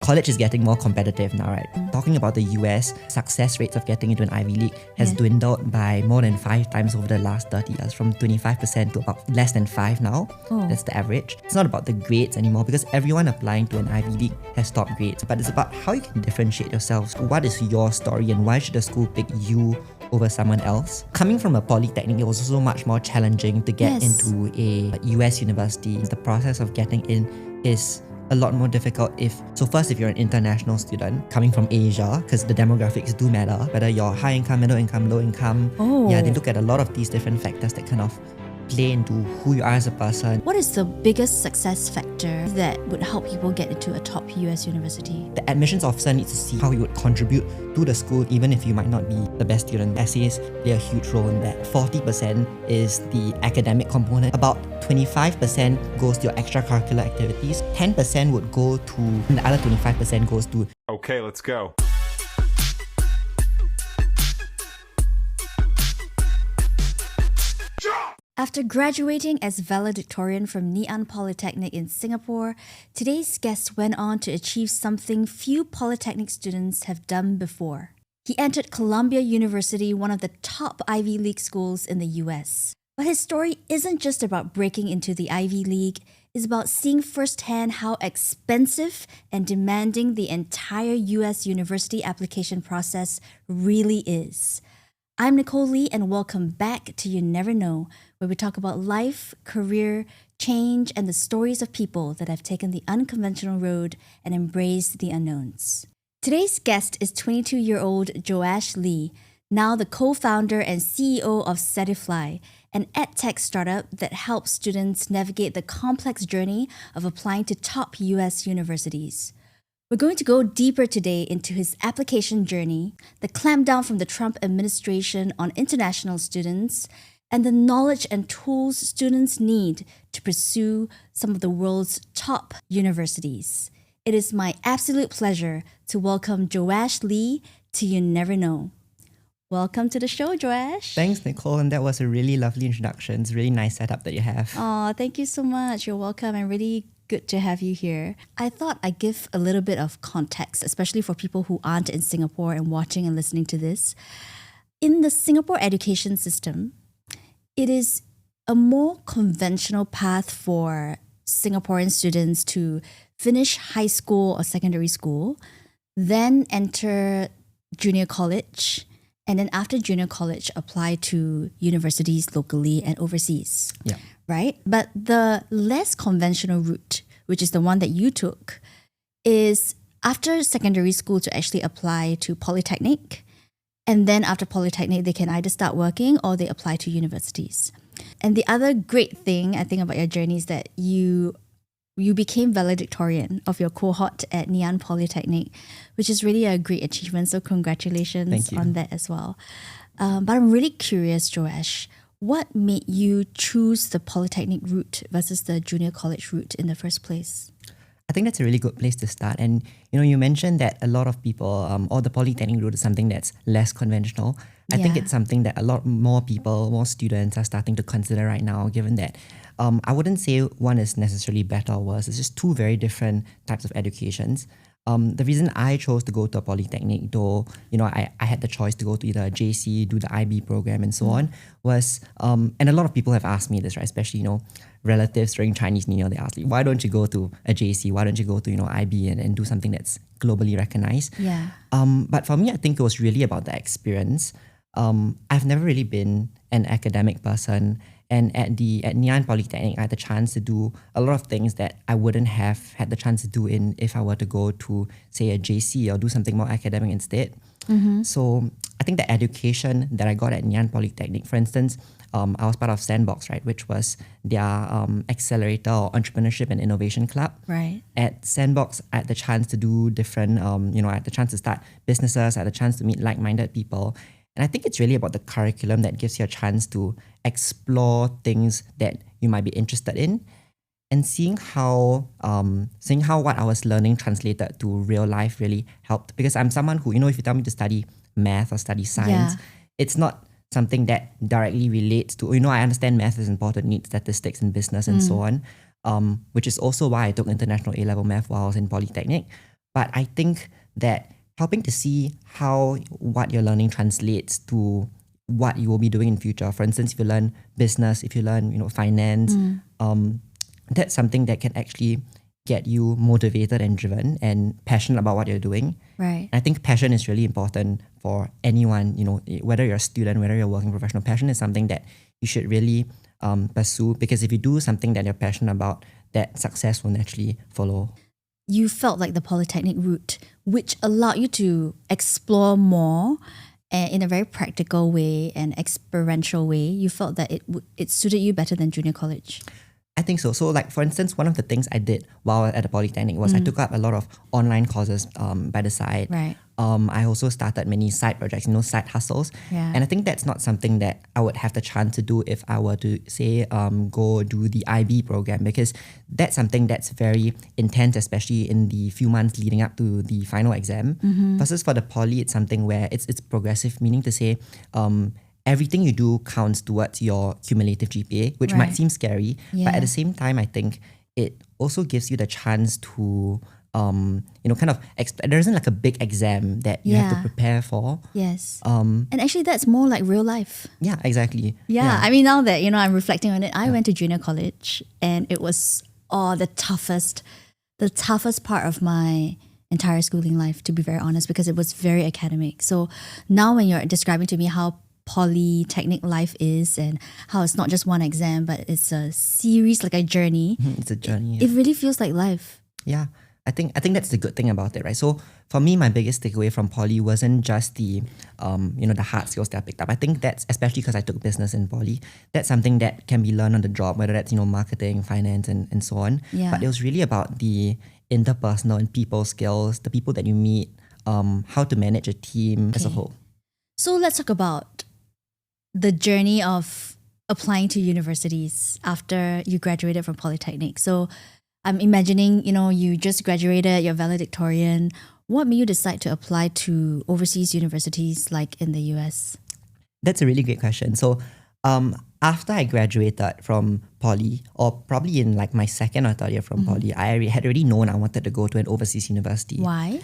college is getting more competitive now, right? Talking about the US, success rates of getting into an Ivy League has dwindled by more than 5 times over the last 30 years, from 25% to about less than 5 now. That's the average. It's not about the grades anymore because everyone applying to an Ivy League has top grades, but it's about how you can differentiate yourselves. What is your story and why should a school pick you over someone else? Coming from a Polytechnic, it was also much more challenging to get into a US university. The process of getting in is a lot more difficult if you're an international student coming from Asia, because the demographics do matter, whether you're high income, middle income, low income. They look at a lot of these different factors that kind of play into who you are as a person. What is the biggest success factor that would help people get into a top US university? The admissions officer needs to see how you would contribute to the school even if you might not be the best student. Essays play a huge role in that. 40% is the academic component. About 25% goes to your extracurricular activities. 10% would go to, and the other 25% goes to... Okay, let's go. After graduating as valedictorian from Ngee Polytechnic in Singapore, today's guest went on to achieve something few Polytechnic students have done before. He entered Columbia University, one of the top Ivy League schools in the US. But his story isn't just about breaking into the Ivy League, it's about seeing firsthand how expensive and demanding the entire US university application process really is. I'm Nicole Lee, and welcome back to You Never Know, where we talk about life, career, change, and the stories of people that have taken the unconventional road and embraced the unknowns. Today's guest is 22-year-old Joash Lee, now the co-founder and CEO of Sedifly, an edtech startup that helps students navigate the complex journey of applying to top US universities. We're going to go deeper today into his application journey, the clampdown from the Trump administration on international students, and the knowledge and tools students need to pursue some of the world's top universities. It is my absolute pleasure to welcome Joash Lee to You Never Know. Welcome to the show, Joash. Thanks, Nicole, and that was a really lovely introduction. It's a really nice setup that you have. Oh, thank you so much. You're welcome, and really good to have you here. I thought I'd give a little bit of context, especially for people who aren't in Singapore and watching and listening to this. In the Singapore education system, it is a more conventional path for Singaporean students to finish high school or secondary school, then enter junior college, and then after junior college, apply to universities locally and overseas. Yeah. Right? But the less conventional route, which is the one that you took, is after secondary school to actually apply to Polytechnic. And then after Polytechnic, they can either start working or they apply to universities. And the other great thing I think about your journey is that you became valedictorian of your cohort at Ngee Polytechnic, which is really a great achievement. So congratulations on that as well. But I'm really curious, Joash, what made you choose the Polytechnic route versus the junior college route in the first place? I think that's a really good place to start. And you mentioned that a lot of people, or the Polytechnic route is something that's less conventional. I think it's something that a lot more people, more students are starting to consider right now, given that I wouldn't say one is necessarily better or worse. It's just two very different types of educations. The reason I chose to go to a Polytechnic, though, I had the choice to go to either a JC, do the IB program and so on, was, and a lot of people have asked me this, right? Especially, relatives during Chinese New Year, they ask me, why don't you go to a JC? Why don't you go to, IB and do something that's globally recognized? Yeah. But for me, I think it was really about the experience. I've never really been an academic person. And at Ngee Polytechnic, I had the chance to do a lot of things that I wouldn't have had the chance to do if I were to go to, say, a JC or do something more academic instead. Mm-hmm. So I think the education that I got at Ngee Polytechnic, for instance, I was part of Sandbox, right, which was their accelerator or entrepreneurship and innovation club. Right. At Sandbox, I had the chance to do different, I had the chance to start businesses, I had the chance to meet like-minded people. And I think it's really about the curriculum that gives you a chance to explore things that you might be interested in, and seeing how what I was learning translated to real life really helped. Because I'm someone who, if you tell me to study math or study science, it's not something that directly relates to, I understand math is important, need statistics in business and so on, which is also why I took international A-level math while I was in Polytechnic. But I think that helping to see how what you're learning translates to what you will be doing in future. For instance, if you learn business, if you learn, finance, that's something that can actually get you motivated and driven and passionate about what you're doing. Right. I think passion is really important for anyone, whether you're a student, whether you're a working professional. Passion is something that you should really pursue, because if you do something that you're passionate about, that success will naturally follow. You felt like the Polytechnic route, which allowed you to explore more in a very practical way and experiential way, you felt that it suited you better than junior college. I think so. So like, for instance, one of the things I did while at the Polytechnic was I took up a lot of online courses by the side. Right. I also started many side projects, side hustles. Yeah. And I think that's not something that I would have the chance to do if I were to, say, go do the IB program, because that's something that's very intense, especially in the few months leading up to the final exam. Versus for the Poly, it's something where it's progressive, meaning to say, everything you do counts towards your cumulative GPA, which might seem scary, but at the same time, I think it also gives you the chance to, there isn't like a big exam that you have to prepare for. Yes. And actually, that's more like real life. Yeah, exactly. Yeah. I mean, now that, I'm reflecting on it, I went to junior college and it was the toughest part of my entire schooling life, to be very honest, because it was very academic. So now when you're describing to me how Polytechnic life is and how it's not just one exam, but it's a series, like a journey. It's a journey. It really feels like life. Yeah. I think that's the good thing about it, right? So for me, my biggest takeaway from Poly wasn't just the the hard skills that I picked up. I think that's, especially because I took business in Poly, that's something that can be learned on the job, whether that's marketing, finance, and so on. Yeah. But it was really about the interpersonal and people skills, the people that you meet, how to manage a team as a whole. So let's talk about the journey of applying to universities after you graduated from Polytechnic. So I'm imagining, you just graduated, you're valedictorian. What made you decide to apply to overseas universities like in the US? That's a really great question. So after I graduated from Poly, or probably in like my second or third year from Poly, I had already known I wanted to go to an overseas university. Why?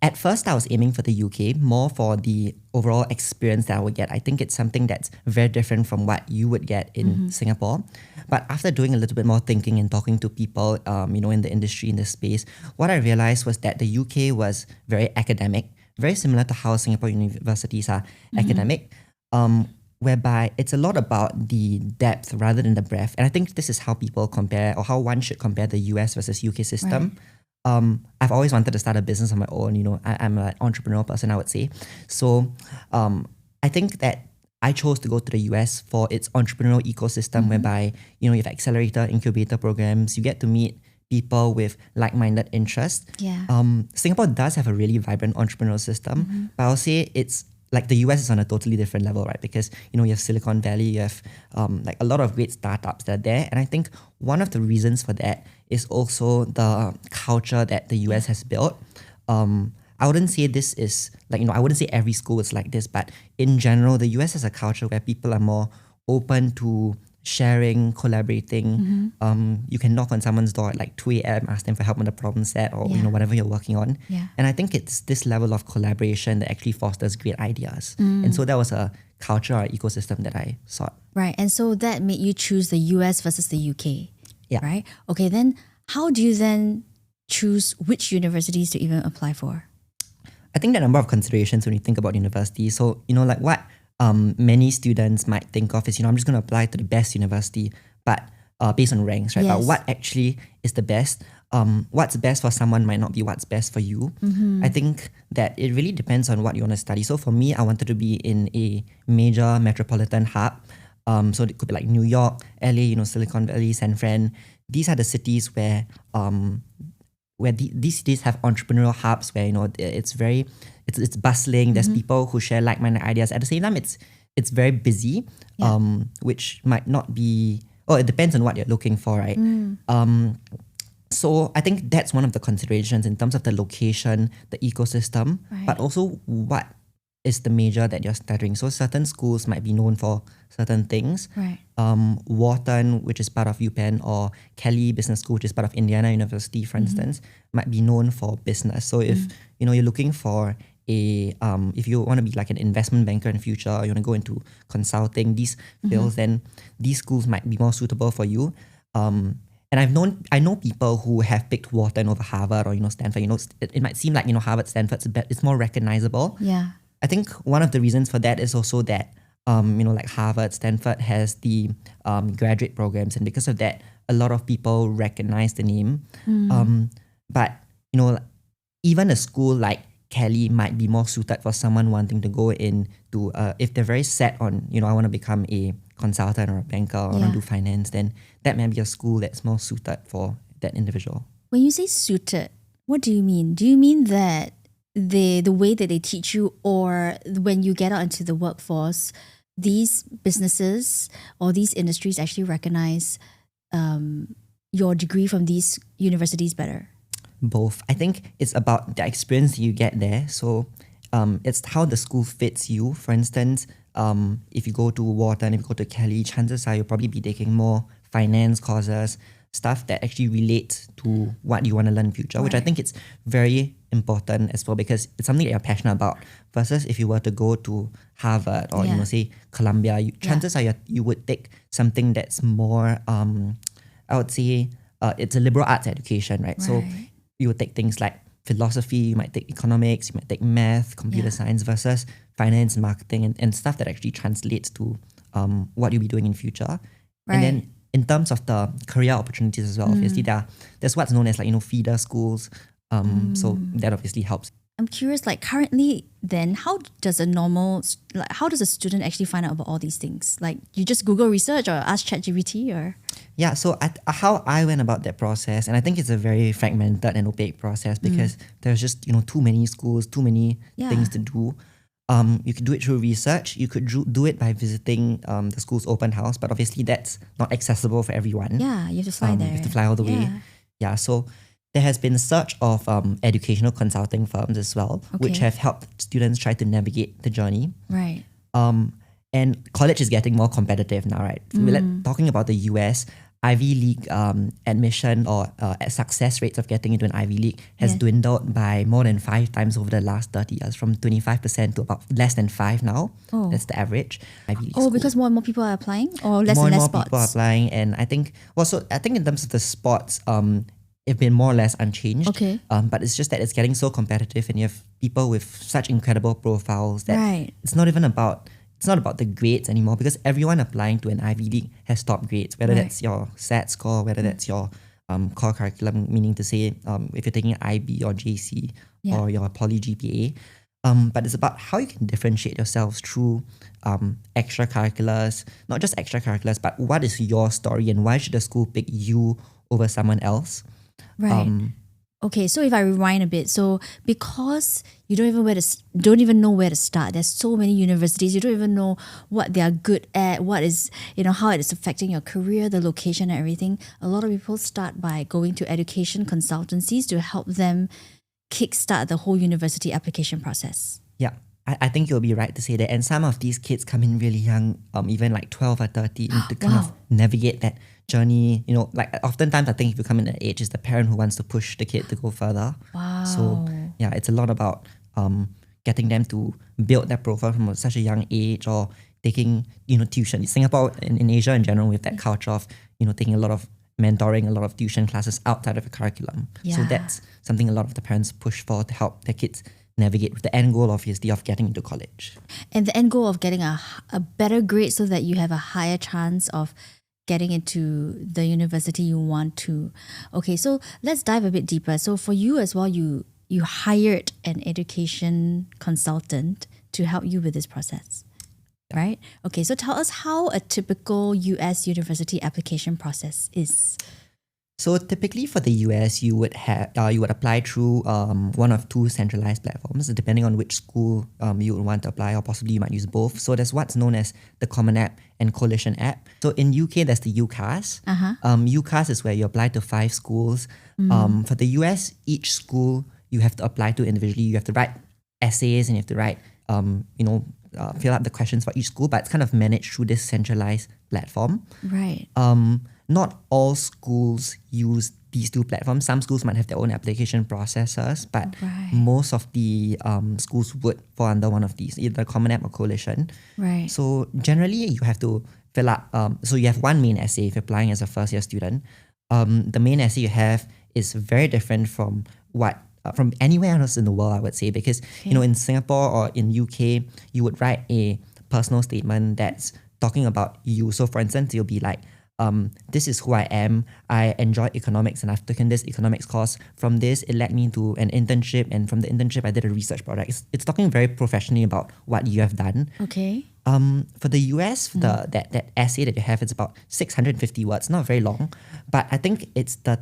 At first, I was aiming for the UK, more for the overall experience that I would get. I think it's something that's very different from what you would get in Singapore. But after doing a little bit more thinking and talking to people, in the industry, in the space, what I realized was that the UK was very academic, very similar to how Singapore universities are academic, whereby it's a lot about the depth rather than the breadth. And I think this is how people compare, or how one should compare the US versus UK system. Right. I've always wanted to start a business on my own. I'm an entrepreneurial person, I would say. So I think that I chose to go to the US for its entrepreneurial ecosystem, whereby, you have accelerator, incubator programs, you get to meet people with like-minded interests. Yeah. Singapore does have a really vibrant entrepreneurial system, but I'll say it's like the US is on a totally different level, right? Because, you have Silicon Valley, you have like a lot of great startups that are there. And I think one of the reasons for that is also the culture that the US has built. I wouldn't say this is like, I wouldn't say every school is like this, but in general, the US has a culture where people are more open to sharing, collaborating. You can knock on someone's door at like 2 a.m., ask them for help on the problem set or whatever you're working on. Yeah. And I think it's this level of collaboration that actually fosters great ideas. And so that was a culture or ecosystem that I sought. Right. And so that made you choose the US versus the UK. Yeah. Right? Okay, then how do you then choose which universities to even apply for? I think there are a number of considerations when you think about universities. So, like what many students might think of is, I'm just going to apply to the best university, but based on ranks, right? Yes. But what actually is the best? What's best for someone might not be what's best for you. I think that it really depends on what you want to study. So for me, I wanted to be in a major metropolitan hub. So it could be like New York, LA, Silicon Valley, San Fran. These are the cities where these cities have entrepreneurial hubs where it's bustling. There's people who share like-minded ideas. At the same time, it's very busy, which might not be. Oh, it depends on what you're looking for, right? So I think that's one of the considerations in terms of the location, the ecosystem, but also what is the major that you're studying. So certain schools might be known for certain things. Right. Wharton, which is part of UPenn, or Kelly Business School, which is part of Indiana University, for instance, might be known for business. So if you're looking for if you want to be like an investment banker in the future, or you want to go into consulting, these fields, then these schools might be more suitable for you. And I know people who have picked Wharton over Harvard or Stanford. It might seem like Harvard, Stanford's it's more recognizable. Yeah. I think one of the reasons for that is also that like Harvard, Stanford has the graduate programs, and because of that, a lot of people recognize the name. But even a school like Kelly might be more suited for someone wanting to go into if they're very set on I want to become a consultant or a banker or I want to do finance, then that may be a school that's more suited for that individual. When you say suited, what do you mean? Do you mean that the way that they teach you, or when you get out into the workforce, these businesses or these industries actually recognize your degree from these universities better? Both. I think it's about the experience you get there. So it's how the school fits you. For instance, if you go to Wharton, if you go to Kelly, chances are you'll probably be taking more finance courses, stuff that actually relates to what you want to learn in the future, which I think it's very important as well, because it's something that you're passionate about. Versus if you were to go to Harvard or say Columbia, chances are you would take something that's more I would say it's a liberal arts education, right? So you would take things like philosophy, you might take economics, you might take math, computer science, versus finance, marketing, and stuff that actually translates to what you'll be doing in future. And then in terms of the career opportunities as well, obviously there's what's known as feeder schools. So that obviously helps. I'm curious, currently then, how does a student actually find out about all these things? You just Google research or ask ChatGPT or? Yeah, so how I went about that process, and I think it's a very fragmented and opaque process because there's just too many schools, too many things to do. You could do it through research. You could do it by visiting the school's open house, but obviously that's not accessible for everyone. Yeah, you have to fly there. You have to fly all the way. Yeah, so there has been a surge of educational consulting firms as well, which have helped students try to navigate the journey. Right. And college is getting more competitive now, right? Talking about the US, Ivy League admission or success rates of getting into an Ivy League has dwindled by more than 5 times over the last 30 years, from 25% to about less than 5 now. That's the average. Ivy League school. Because more and more people are applying, or less more and less more spots? People are applying, and I think in terms of the spots, it's been more or less unchanged. Okay. But it's just that it's getting so competitive, and you have people with such incredible profiles that it's not about the grades anymore, because everyone applying to an Ivy League has top grades, whether that's your SAT score, whether that's your core curriculum, meaning to say if you're taking an IB or JC or your Poly GPA. But it's about how you can differentiate yourselves through extracurriculars, not just extracurriculars, but what is your story and why should the school pick you over someone else? Right. Okay, so if I rewind a bit, so because you don't even know where to start, there's so many universities, you don't even know what they are good at, what is, how it is affecting your career, the location and everything. A lot of people start by going to education consultancies to help them kickstart the whole university application process. Yeah, I think you'll be right to say that. And some of these kids come in really young, even like 12 or 13, to kind of navigate that journey. Oftentimes I think if you come in at age, it's the parent who wants to push the kid to go further. Wow. So yeah, it's a lot about getting them to build their profile from such a young age, or taking tuition. Singapore and in Asia in general, we have that culture of taking a lot of mentoring, a lot of tuition classes outside of the curriculum. So that's something a lot of the parents push for to help their kids navigate, with the end goal obviously of getting into college. And the end goal of getting a better grade so that you have a higher chance of getting into the university you want to. Okay, so let's dive a bit deeper. So for you as well, you hired an education consultant to help you with this process, right? Okay, so tell us how a typical US university application process is. So typically for the US, you would apply through one of 2 centralized platforms, depending on which school you would want to apply, or possibly you might use both. So there's what's known as the Common App and Coalition App. So in UK, there's the UCAS. UCAS is where you apply to 5 schools. For the US, each school you have to apply to individually. You have to write essays and you have to write fill out the questions for each school, but it's kind of managed through this centralized platform. Right. Not all schools use these two platforms. Some schools might have their own application processors, but most of the schools would fall under one of these, either Common App or Coalition. Right. So generally, you have to fill up. So you have one main essay if you're applying as a first-year student. The main essay you have is very different from from anywhere else in the world, I would say, because in Singapore or in UK, you would write a personal statement that's talking about you. So for instance, you'll be like, this is who I am. I enjoy economics and I've taken this economics course. From this, it led me to an internship, and from the internship, I did a research project. It's talking very professionally about what you have done. Okay. For the US, that essay that you have, it's about 650 words, not very long, but I think it's the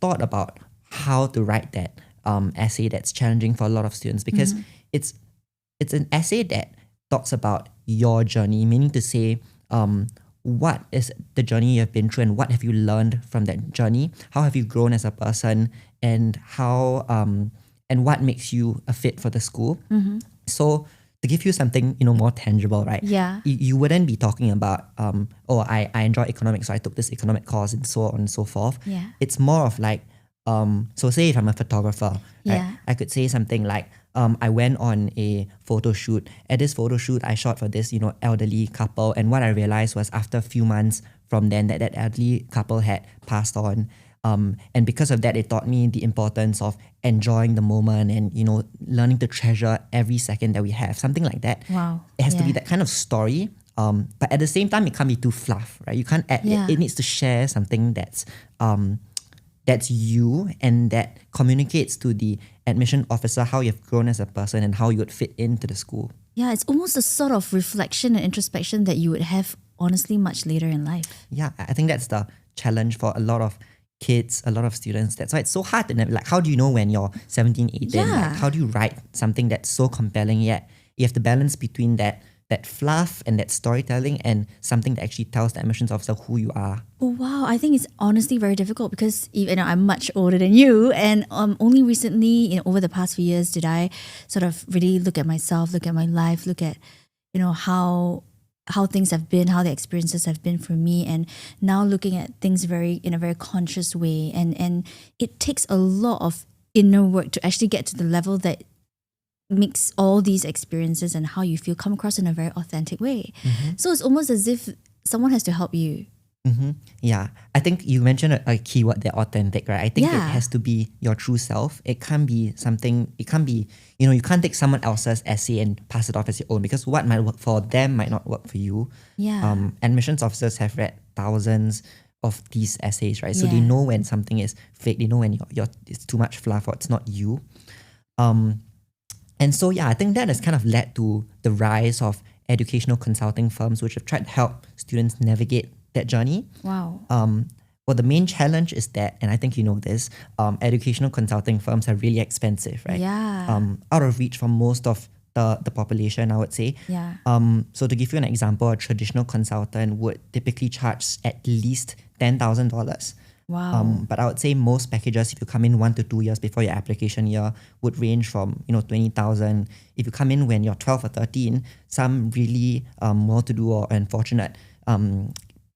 thought about how to write that essay that's challenging for a lot of students, because it's an essay that talks about your journey, meaning to say, what is the journey you have been through and what have you learned from that journey? How have you grown as a person, and how and what makes you a fit for the school? So to give you something more tangible, right? Yeah. You wouldn't be talking about I enjoy economics, so I took this economic course and so on and so forth. Yeah. It's more of like so say if I'm a photographer, right, Yeah. I could say something like, I went on a photo shoot. At this photo shoot, I shot for this, elderly couple. And what I realized was after a few months from then that elderly couple had passed on. And because of that, it taught me the importance of enjoying the moment and, learning to treasure every second that we have. Something like that. Wow. It has to be that kind of story. But at the same time, it can't be too fluff, right? You can't add, it needs to share something that's you and that communicates to the admission officer how you've grown as a person and how you would fit into the school. Yeah, it's almost a sort of reflection and introspection that you would have honestly much later in life. Yeah, I think that's the challenge for a lot of kids, a lot of students. That's why it's so hard. And like, how do you know when you're 17, 18? Yeah. Like, how do you write something that's so compelling yet you have to balance between that fluff and that storytelling and something that actually tells the admissions officer who you are. Oh, wow. I think it's honestly very difficult because I'm much older than you, and only recently, over the past few years, did I sort of really look at myself, look at my life, look at how things have been, how the experiences have been for me, and now looking at things in a very conscious way, and it takes a lot of inner work to actually get to the level that makes all these experiences and how you feel come across in a very authentic way. So it's almost as if someone has to help you. Yeah, I think you mentioned a keyword there, authentic, right? I think it has to be your true self. It can't be something, you can't take someone else's essay and pass it off as your own, because what might work for them might not work for you. Yeah. Admissions officers have read thousands of these essays, right? So they know when something is fake, they know when it's too much fluff or it's not you. And so, I think that has kind of led to the rise of educational consulting firms, which have tried to help students navigate that journey. Wow. Well, the main challenge is that, and I think you know this, educational consulting firms are really expensive, right? Yeah. Out of reach for most of the population, I would say. Yeah. So to give you an example, a traditional consultant would typically charge at least $10,000. Wow. But I would say most packages, if you come in 1 to 2 years before your application year, would range from 20,000. If you come in when you're 12 or 13, some really well-to-do or unfortunate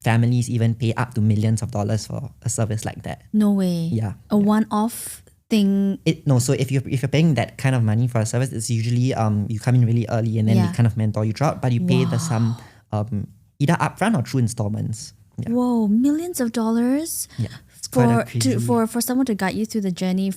families even pay up to millions of dollars for a service like that. No way. Yeah. A one-off thing. So if you're paying that kind of money for a service, it's usually you come in really early and then they kind of mentor you throughout, but you pay the sum either upfront or through installments. Yeah. Whoa, millions of dollars. Yeah. For someone to guide you through the journey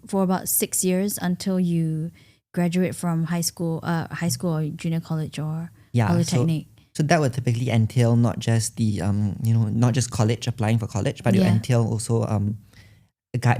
for about 6 years until you graduate from high school or junior college or Polytechnic. So that would typically entail not just the not just college, applying for college, but it would entail also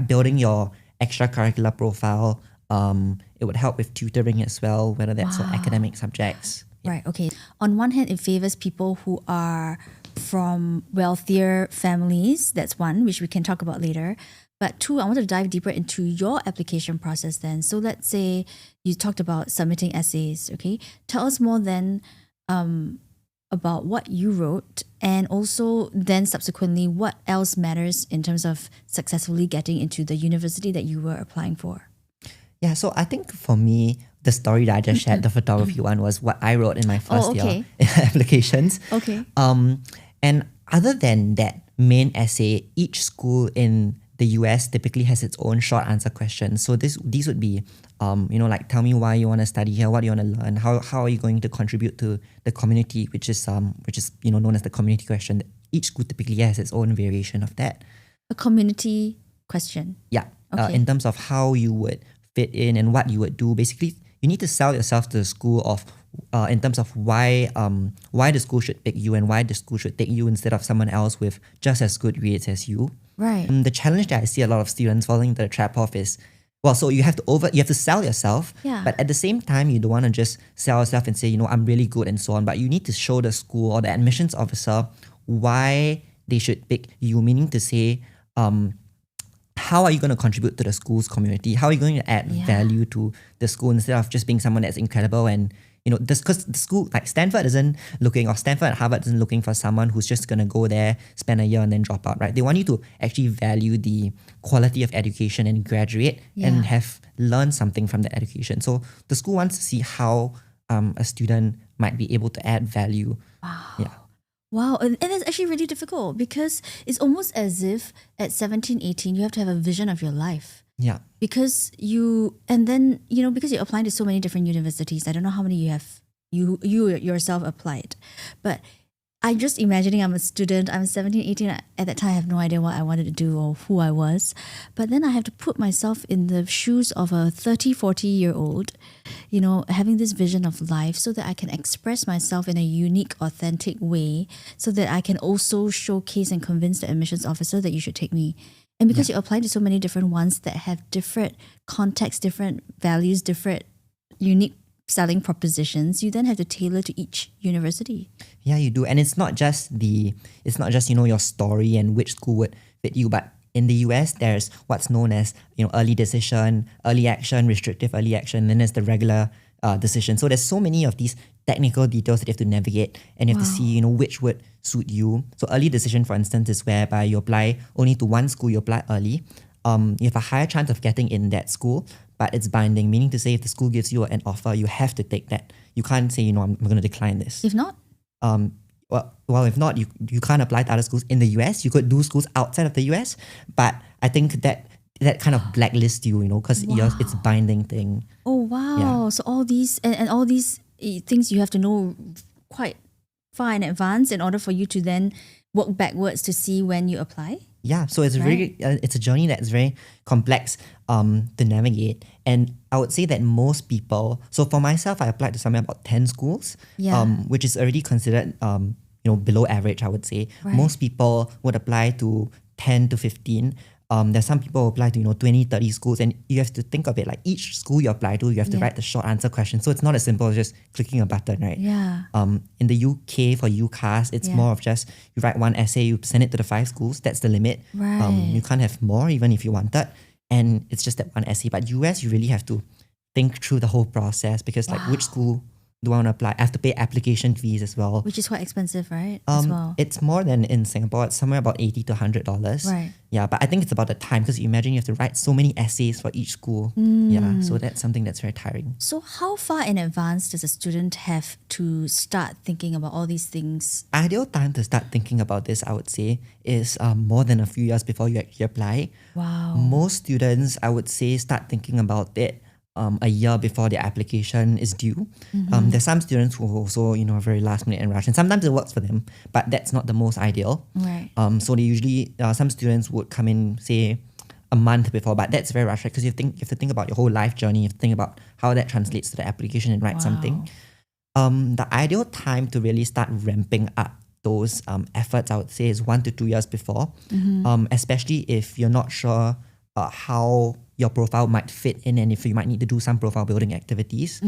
building your extracurricular profile. It would help with tutoring as well, whether that's for academic subjects. Right. Okay. On one hand, it favors people who are from wealthier families. That's one, which we can talk about later. But two, I want to dive deeper into your application process then. So let's say you talked about submitting essays, okay? Tell us more then about what you wrote, and also then subsequently what else matters in terms of successfully getting into the university that you were applying for. Yeah, so I think for me, the story that I just shared, the photography one, was what I wrote in my first year applications. Okay. And other than that main essay, each school in the US typically has its own short answer questions. So these would be, like tell me why you want to study here, what do you want to learn, how are you going to contribute to the community, which is known as the community question. Each school typically has its own variation of that. A community question. Yeah, Okay. in terms of how you would fit in and what you would do. Basically, you need to sell yourself to the school of in terms of why the school should pick you and why the school should take you instead of someone else with just as good grades as you. Right. The challenge that I see a lot of students falling into the trap of is, so you have to sell yourself, Yeah. but at the same time, you don't want to just sell yourself and say, I'm really good and so on, but you need to show the school or the admissions officer why they should pick you, meaning to say, how are you going to contribute to the school's community? How are you going to add value to the school instead of just being someone that's incredible and because the school like Stanford and Harvard isn't looking for someone who's just gonna go there, spend a year and then drop out, right? They want you to actually value the quality of education and graduate and have learned something from the education. So the school wants to see how a student might be able to add value. Wow. Yeah. Wow, and it's actually really difficult because it's almost as if at 17, 18, you have to have a vision of your life. Yeah. Because you're applying to so many different universities. I don't know how many you yourself applied. But I'm just imagining I'm a student, I'm 17, 18. At that time, I have no idea what I wanted to do or who I was. But then I have to put myself in the shoes of a 30, 40-year-old, having this vision of life so that I can express myself in a unique, authentic way so that I can also showcase and convince the admissions officer that you should take me. And because you apply to so many different ones that have different contexts, different values, different unique selling propositions, you then have to tailor to each university. Yeah, you do. And it's not just your story and which school would fit you, but in the US, there's what's known as, early decision, early action, restrictive early action, and then there's the regular decision. So there's so many of these technical details that you have to navigate and you have to see, which would suit you. So early decision, for instance, is whereby you apply only to one school, you apply early. You have a higher chance of getting in that school, but it's binding, meaning to say if the school gives you an offer, you have to take that. You can't say, I'm going to decline this. If not? If not, you can't apply to other schools in the US. You could do schools outside of the US, but I think that kind of blacklists you, because it's a binding thing. Oh, wow. Yeah. So all these and all these things you have to know quite far in advance in order for you to then work backwards to see when you apply? Yeah, so it's it's a journey that's very complex to navigate. And I would say that most people, so for myself, I applied to somewhere about 10 schools, which is already considered below average, I would say. Right. Most people would apply to 10 to 15. There's some people who apply to 20, 30 schools, and you have to think of it like each school you apply to, you have to write the short answer question. So it's not as simple as just clicking a button, right? Yeah. In the UK for UCAS, it's more of just you write one essay, you send it to the 5 schools. That's the limit. Right. You can't have more even if you wanted, and it's just that one essay. But US, you really have to think through the whole process because which school do I want to apply? I have to pay application fees as well. Which is quite expensive, right? As well. It's more than in Singapore. It's somewhere about $80 to $100. Right. Yeah, but I think it's about the time because you imagine you have to write so many essays for each school. Yeah, so that's something that's very tiring. So how far in advance does a student have to start thinking about all these things? Ideal time to start thinking about this, I would say, is more than a few years before you actually apply. Wow. Most students, I would say, start thinking about it a year before their application is due. There's some students who also, are very last minute and rush, and sometimes it works for them, but that's not the most ideal. Right. So they usually, some students would come in, say, a month before, but that's very rushed, right? Because you have to think about your whole life journey. You have to think about how that translates to the application and write something. The ideal time to really start ramping up those efforts, I would say, is 1 to 2 years before, especially if you're not sure how your profile might fit in and if you might need to do some profile building activities.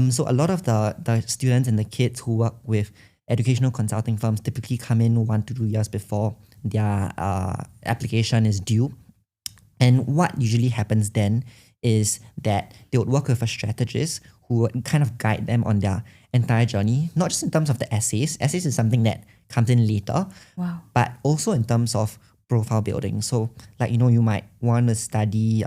So a lot of the students and the kids who work with educational consulting firms typically come in 1 to 2 years before their application is due. And what usually happens then is that they would work with a strategist who would kind of guide them on their entire journey, not just in terms of the essays. Essays is something that comes in later, Wow. but also in terms of profile building. So like, you might want to study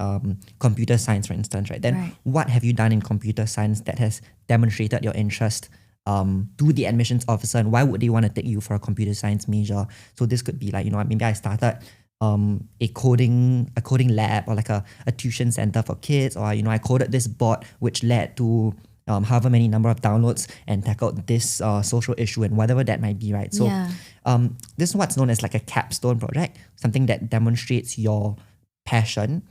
computer science, for instance, right? Then Right. what have you done in computer science that has demonstrated your interest to the admissions officer, and why would they want to take you for a computer science major? So this could be like, maybe I started a coding lab, or like a tuition center for kids, or I coded this bot which led to however many number of downloads and tackled this social issue, and whatever that might be, right? So Yeah. this is what's known as like a capstone project, something that demonstrates your passion.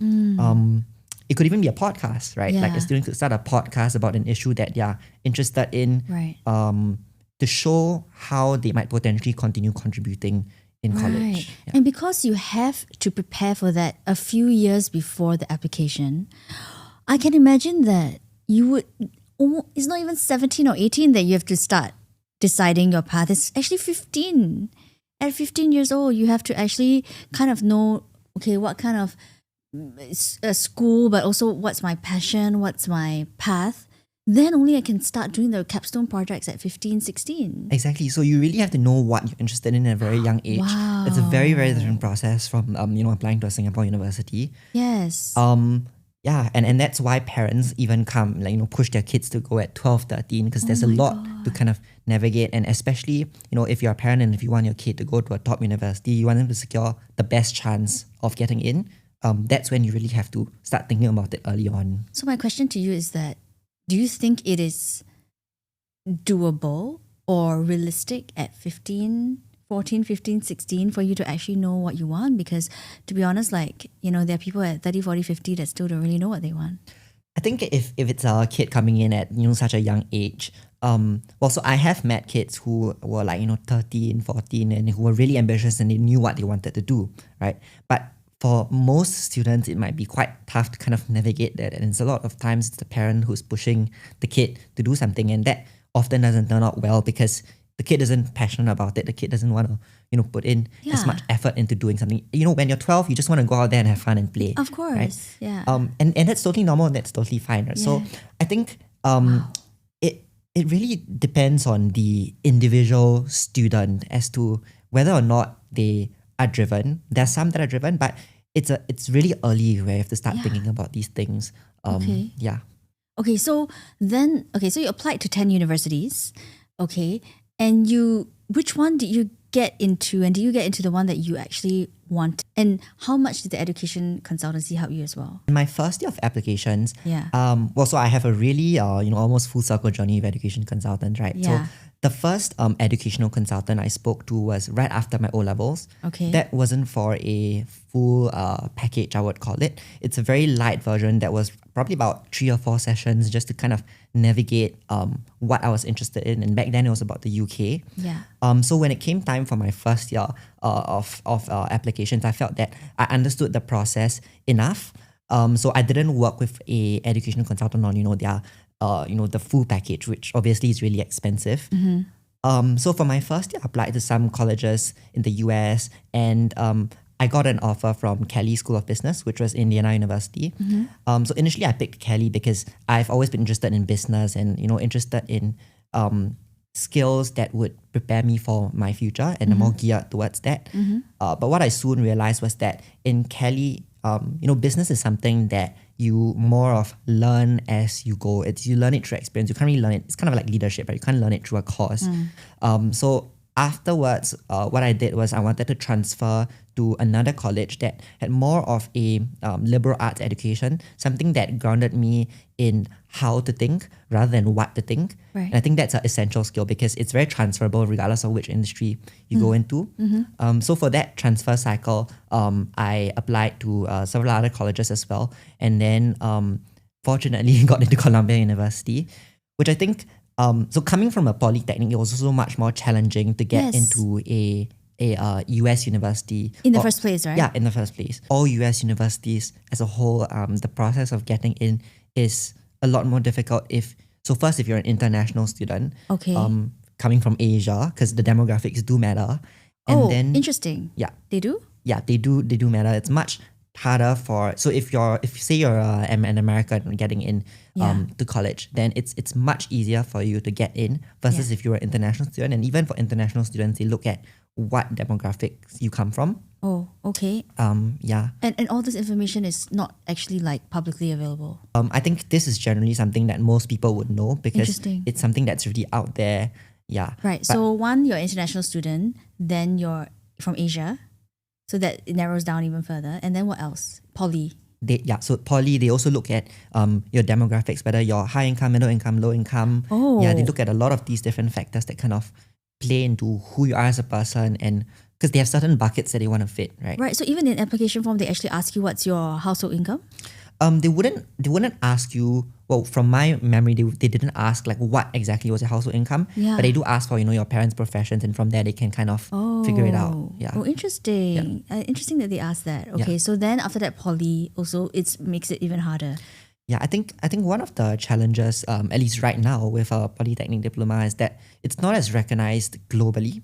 It could even be a podcast, right? Like Yeah. a student could start a podcast about an issue that they're interested in, Right. to show how they might potentially continue contributing in Right. college. Yeah. And because you have to prepare for that a few years before the application, I can imagine that you would, it's not even 17 or 18 that you have to start deciding your path. It's actually 15. At 15 years old, you have to actually kind of know, okay, what kind of school, but also what's my passion, what's my path. Then only I can start doing the capstone projects at 15, 16. Exactly. So you really have to know what you're interested in at a very young age. Wow. It's a very, very different process from applying to a Singapore university. Yes. Yeah, and that's why parents even come, push their kids to go at 12, 13, because there's a lot to kind of navigate. And especially, if you're a parent and if you want your kid to go to a top university, you want them to secure the best chance of getting in. That's when you really have to start thinking about it early on. So my question to you is that, do you think it is doable or realistic at 14, 15, 16 for you to actually know what you want? Because to be honest, there are people at 30, 40, 50 that still don't really know what they want. I think if it's a kid coming in at, such a young age, so I have met kids who were 13, 14 and who were really ambitious and they knew what they wanted to do, right? But for most students, it might be quite tough to kind of navigate that. And it's a lot of times it's the parent who's pushing the kid to do something, and that often doesn't turn out well because the kid isn't passionate about it. The kid doesn't want to, put in as much effort into doing something. When you're 12, you just want to go out there and have fun and play. Of course, right? yeah. And that's totally normal and that's totally fine. Right? Yeah. So I think it really depends on the individual student as to whether or not they are driven. There's some that are driven, but it's really early where you have to start thinking about these things. Okay. Yeah. Okay, so you applied to 10 universities, okay, and which one did you get into, and did you get into the one that you actually want? And how much did the education consultancy help you as well? In my first year of applications, Yeah. so I have a really, almost full circle journey of education consultants, right? Yeah. So the first educational consultant I spoke to was right after my O-levels. Okay. That wasn't for a full package, I would call it. It's a very light version that was probably about 3 or 4 sessions just to kind of navigate what I was interested in. And back then it was about the UK. Yeah. So when it came time for my first year of applications, I felt that I understood the process enough. So I didn't work with a educational consultant on, their the full package, which obviously is really expensive. So for my first year, I applied to some colleges in the US, and I got an offer from Kelly School of Business, which was Indiana University. So initially I picked Kelly because I've always been interested in business and, interested in skills that would prepare me for my future, and I'm more geared towards that. But what I soon realized was that in Kelly, business is something that you more of learn as you go. You learn it through experience. You can't really learn it. It's kind of like leadership, right? You can't learn it through a course. So afterwards, what I did was I wanted to transfer to another college that had more of a liberal arts education, something that grounded me in how to think rather than what to think. Right. And I think that's an essential skill because it's very transferable regardless of which industry you go into. So for that transfer cycle, I applied to several other colleges as well. And then fortunately got into Columbia University, which I think, so coming from a Polytechnic, it was also much more challenging to get into a US university. In the first place, right? Yeah, in the first place. All US universities as a whole, the process of getting in is a lot more difficult if you're an international student, Okay. coming from Asia, because the demographics do matter. And then interesting. yeah, They do? yeah, they do matter. It's much harder so if say you're an American getting in to college, then it's much easier for you to get in versus if you're an international student. And even for international students, they look at what demographics you come from. Oh, okay. Yeah. And all this information is not actually like publicly available. I think this is generally something that most people would know because it's something that's really out there. Yeah. Right. But so one, you're an international student, then you're from Asia. So that it narrows down even further. And then what else? Poly. So Poly, they also look at your demographics, whether you're high income, middle income, low income. Oh. Yeah, they look at a lot of these different factors that kind of play into who you are as a person, and because they have certain buckets that they want to fit, right? Right. So even in application form, they actually ask you what's your household income? They wouldn't ask you. Well, from my memory, they didn't ask like what exactly was your household income, but they do ask for your parents' professions, and from there they can kind of figure it out. Yeah. Oh, interesting. Interesting that they asked that. Okay, so then after that, Poly also makes it even harder. Yeah, I think one of the challenges, at least right now with a Polytechnic diploma, is that it's not as recognized globally.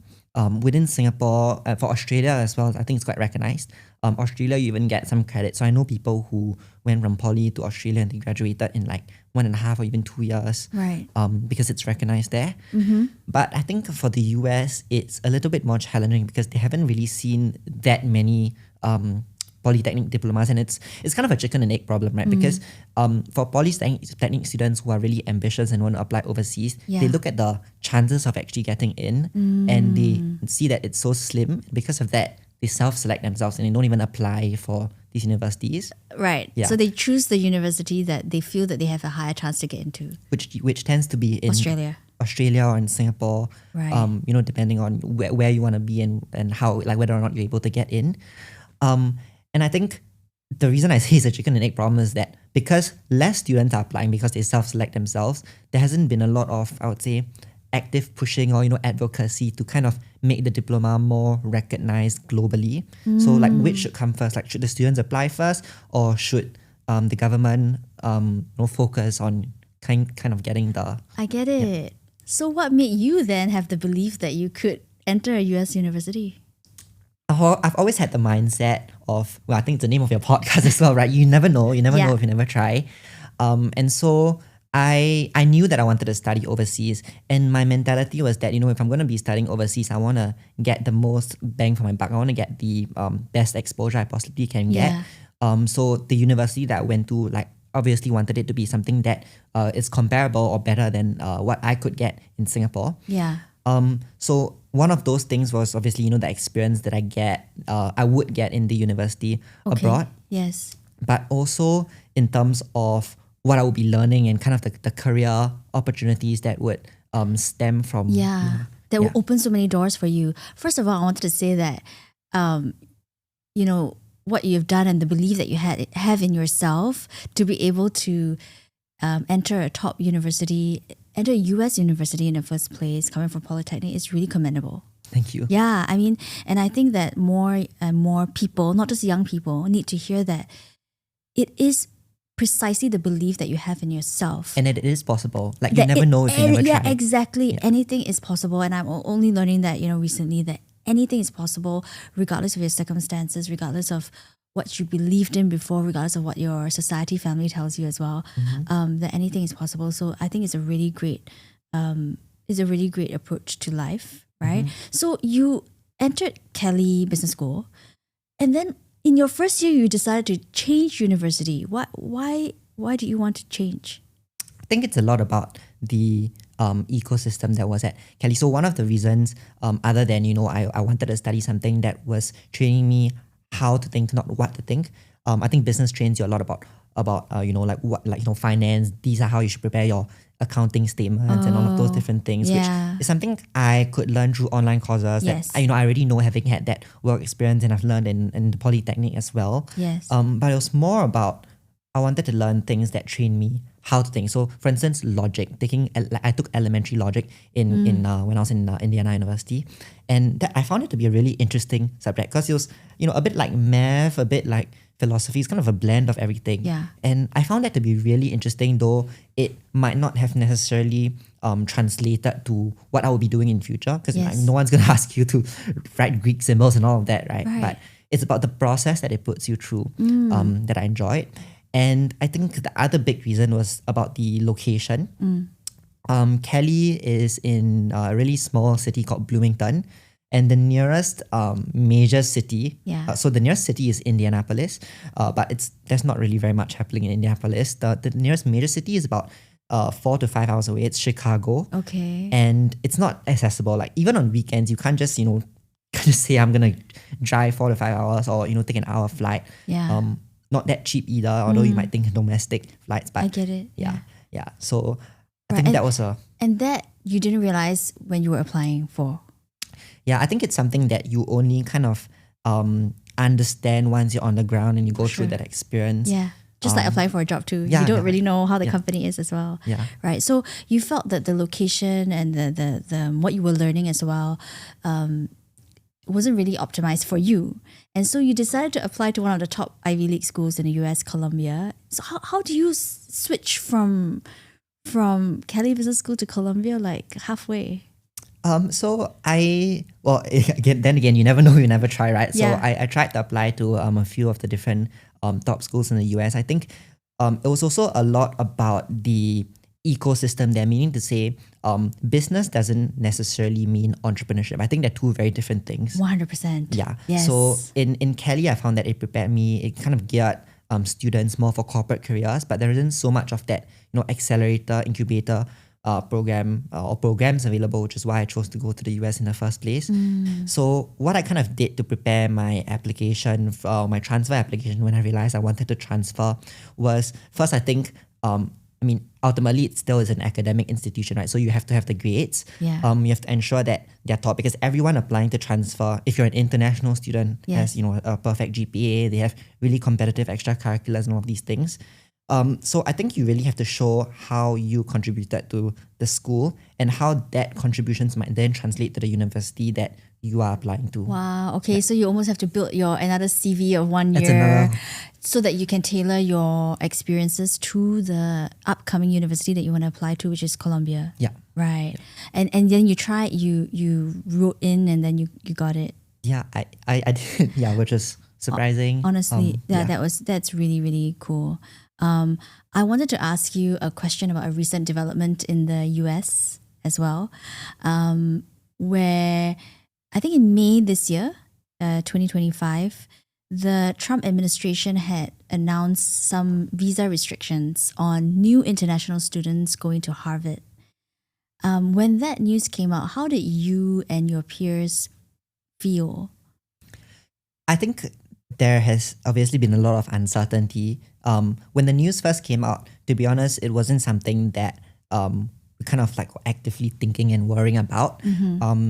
Within Singapore, for Australia as well, I think it's quite recognized. Australia, you even get some credit. So I know people who went from Poly to Australia and they graduated in like 1.5 or even 2 years. Right. Because it's recognized there. But I think for the US, it's a little bit more challenging because they haven't really seen that many Polytechnic diplomas, and it's kind of a chicken and egg problem, right? Because for Polytechnic students who are really ambitious and want to apply overseas, they look at the chances of actually getting in and they see that it's so slim. Because of that, they self-select themselves and they don't even apply for these universities. Right. Yeah. So they choose the university that they feel that they have a higher chance to get into. Which tends to be in Australia or in Singapore, right. Depending on where you want to be and how, like whether or not you're able to get in. And I think the reason I say it's a chicken and egg problem is that because less students are applying because they self-select themselves, there hasn't been a lot of, I would say, active pushing or advocacy to kind of make the diploma more recognized globally. So like which should come first? Like should the students apply first, or should the government focus on kind of getting the... I get it. So what made you then have the belief that you could enter a US university? I've always had the mindset of, well, I think it's the name of your podcast as well, right? You never know. You never know if you never try. And so I knew that I wanted to study overseas. And my mentality was that, if I'm going to be studying overseas, I want to get the most bang for my buck. I want to get the best exposure I possibly can get. So the university that I went to, like, obviously wanted it to be something that is comparable or better than what I could get in Singapore. Yeah. So one of those things was obviously, the experience that I would get in the university abroad. Yes. But also in terms of what I would be learning and kind of the career opportunities that would stem from. That will open so many doors for you. First of all, I wanted to say that, what you've done and the belief that you have in yourself to be able to enter a top university, enter a US university in the first place, coming from Polytechnic, is really commendable. Thank you. Yeah, I mean, and I think that more and more people, not just young people, need to hear that it is precisely the belief that you have in yourself. And it is possible. Like you never know if you never try. Yeah, exactly. Yeah. Anything is possible. And I'm only learning that, recently, that anything is possible regardless of your circumstances, regardless of what you believed in before, regardless of what your society, family tells you as well, that anything is possible. So I think it's a really great approach to life, right? So you entered Kelly Business School, and then in your first year, you decided to change university. Why did you want to change? I think it's a lot about the ecosystem that was at Kelly. So one of the reasons, other than, I wanted to study something that was training me how to think, not what to think. I think business trains you a lot about finance. These are how you should prepare your accounting statements and all of those different things, which is something I could learn through online courses. That I already know, having had that work experience, and I've learned in the Polytechnic as well. Yes. But it was more about, I wanted to learn things that train me how to think. So, for instance, logic. I took elementary logic in when I was in Indiana University, and that I found it to be a really interesting subject because it was a bit like math, a bit like philosophy. It's kind of a blend of everything. Yeah. And I found that to be really interesting, though it might not have necessarily translated to what I will be doing in future, because no one's going to ask you to write Greek symbols and all of that, right? But it's about the process that it puts you through that I enjoyed. And I think the other big reason was about the location. Kelly is in a really small city called Bloomington, and the nearest major city, so the nearest city is Indianapolis, but there's not really very much happening in Indianapolis. The nearest major city is about 4 to 5 hours away. It's Chicago. Okay. And it's not accessible. Like even on weekends, you can't just, just say I'm gonna drive 4 to 5 hours or, take an hour flight. Yeah. Not that cheap either, although you might think domestic flights, but I get it. Yeah. So I think that was And that you didn't realize when you were applying for? Yeah, I think it's something that you only kind of understand once you're on the ground and you go through that experience. Yeah. Just like applying for a job too. Yeah, you don't really know how the company is as well. Yeah. Right. So you felt that the location and the what you were learning as well wasn't really optimized for you. And so you decided to apply to one of the top Ivy League schools in the US, Columbia. So how do you switch from Kelly Business School to Columbia like halfway? So again, you never know, you never try, right? So I tried to apply to a few of the different top schools in the US. I think it was also a lot about the ecosystem there, meaning to say business doesn't necessarily mean entrepreneurship. I think they're two very different things. 100%. Yeah. Yes. So in Kelly, I found that it prepared me, it kind of geared students more for corporate careers, but there isn't so much of that, accelerator, incubator program or programs available, which is why I chose to go to the US in the first place. So what I kind of did to prepare my application, my transfer application when I realized I wanted to transfer was, first I think, ultimately it still is an academic institution, right? So you have to have the grades. Yeah. You have to ensure that they're top, because everyone applying to transfer, if you're an international student, has a perfect GPA, they have really competitive extracurriculars and all of these things. So I think you really have to show how you contributed to the school and how that contributions might then translate to the university that you are applying to. Wow. Okay. So you almost have to build another CV of 1 That's year another. so that you can tailor your experiences to the upcoming university that you want to apply to, which is Columbia. Yeah. Right. And then you wrote in and then you got it. Yeah, I did. Yeah, which is surprising. Honestly, that's really, really cool. I wanted to ask you a question about a recent development in the US as well, where I think in May this year, 2025, the Trump administration had announced some visa restrictions on new international students going to Harvard. When that news came out, how did you and your peers feel? I think there has obviously been a lot of uncertainty. When the news first came out, to be honest, it wasn't something that we kind of like were actively thinking and worrying about.